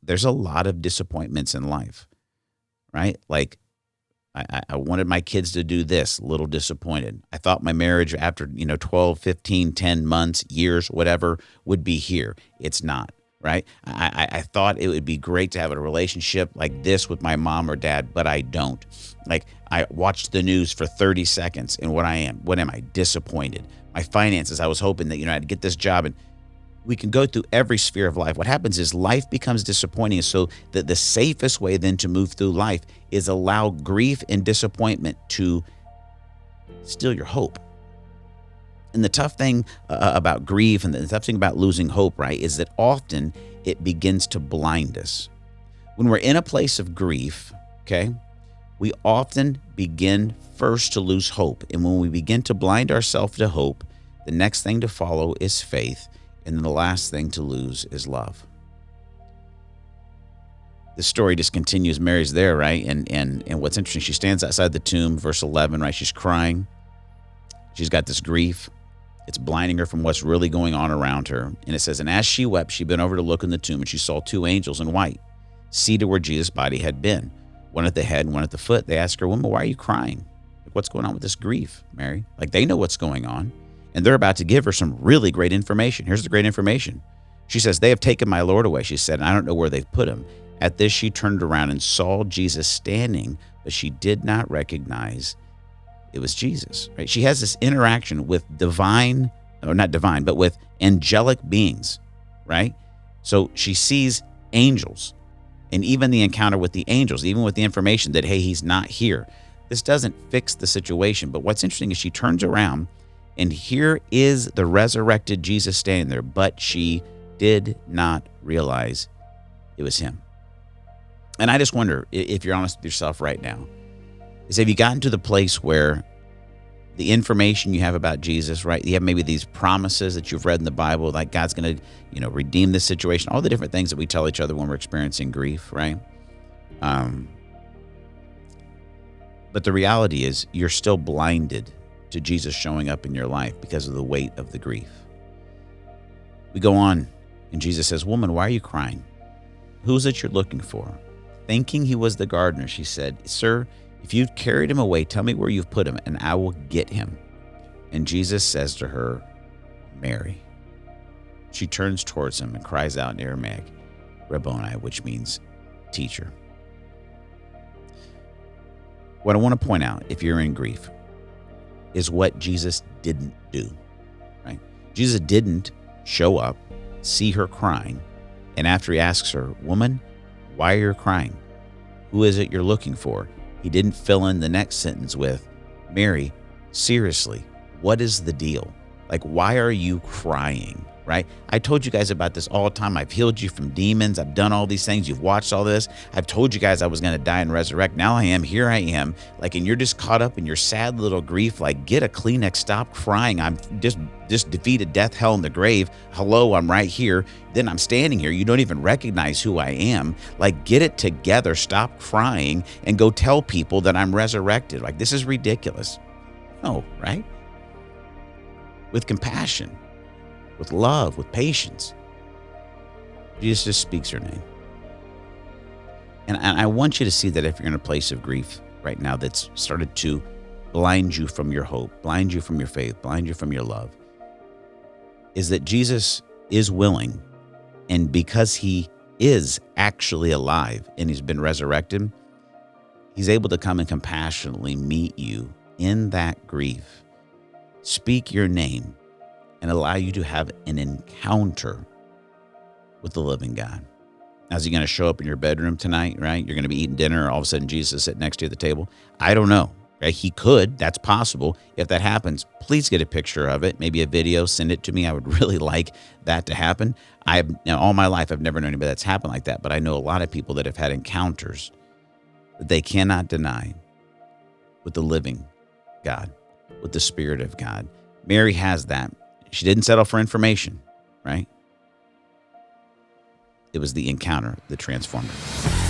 there's a lot of disappointments in life, right? Like I wanted my kids to do this, a little disappointed. I thought my marriage after, 12, 15, 10 months, years, whatever, would be here. It's not, right? I thought it would be great to have a relationship like this with my mom or dad, but I don't. Like I watched the news for 30 seconds and what am I? Disappointed. My finances, I was hoping that, I'd get this job, and we can go through every sphere of life. What happens is life becomes disappointing. So the safest way then to move through life is allow grief and disappointment to steal your hope. And the tough thing about grief and the tough thing about losing hope, right, is that often it begins to blind us. When we're in a place of grief, okay, we often begin first to lose hope. And when we begin to blind ourselves to hope, the next thing to follow is faith. And then the last thing to lose is love. The story just continues. Mary's there, right? And what's interesting, she stands outside the tomb, verse 11, right? She's crying. She's got this grief. It's blinding her from what's really going on around her. And it says, and as she wept, she bent over to look in the tomb, and she saw two angels in white, seated where Jesus' body had been, one at the head and one at the foot. They asked her, woman, why are you crying? Like, what's going on with this grief, Mary? Like, they know what's going on. And they're about to give her some really great information. Here's the great information. She says, they have taken my Lord away, she said, and I don't know where they've put him. At this, she turned around and saw Jesus standing, but she did not recognize it was Jesus, right? She has this interaction with with angelic beings, right? So she sees angels, and even the encounter with the angels, even with the information that, hey, he's not here. This doesn't fix the situation. But what's interesting is she turns around, and here is the resurrected Jesus standing there, but she did not realize it was him. And I just wonder, if you're honest with yourself right now, have you gotten to the place where the information you have about Jesus, right? You have maybe these promises that you've read in the Bible, like God's going to, redeem this situation, all the different things that we tell each other when we're experiencing grief, right? But the reality is you're still blinded to Jesus showing up in your life because of the weight of the grief. We go on, and Jesus says, woman, why are you crying? Who's it you're looking for? Thinking he was the gardener, she said, sir, if you've carried him away, tell me where you've put him, and I will get him. And Jesus says to her, Mary. She turns towards him and cries out in Aramaic, Rabboni, which means teacher. What I want to point out, if you're in grief, is what Jesus didn't do, right? Jesus didn't show up, see her crying, and after he asks her, woman, why are you crying? Who is it you're looking for? He didn't fill in the next sentence with, Mary, seriously, what is the deal? Like, why are you crying, right? I told you guys about this all the time. I've healed you from demons. I've done all these things. You've watched all this. I've told you guys I was going to die and resurrect. Now I am. Here I am. Like, and you're just caught up in your sad little grief. Like, get a Kleenex. Stop crying. I'm just defeated death, hell, and the grave. Hello, I'm right here. Then I'm standing here. You don't even recognize who I am. Like, get it together. Stop crying and go tell people that I'm resurrected. Like, this is ridiculous. No, right? With compassion, with love, with patience, Jesus just speaks your name. And I want you to see that if you're in a place of grief right now that's started to blind you from your hope, blind you from your faith, blind you from your love, is that Jesus is willing, and because he is actually alive and he's been resurrected, he's able to come and compassionately meet you in that grief, speak your name, and allow you to have an encounter with the living God. Now, is he going to show up in your bedroom tonight, right? You're going to be eating dinner, all of a sudden Jesus is sitting next to you at the table. I don't know. Right? He could. That's possible. If that happens, please get a picture of it, maybe a video, send it to me. I would really like that to happen. All my life, I've never known anybody that's happened like that, but I know a lot of people that have had encounters that they cannot deny with the living God, with the Spirit of God. Mary has that. She didn't settle for information, right? It was the encounter that transformed her.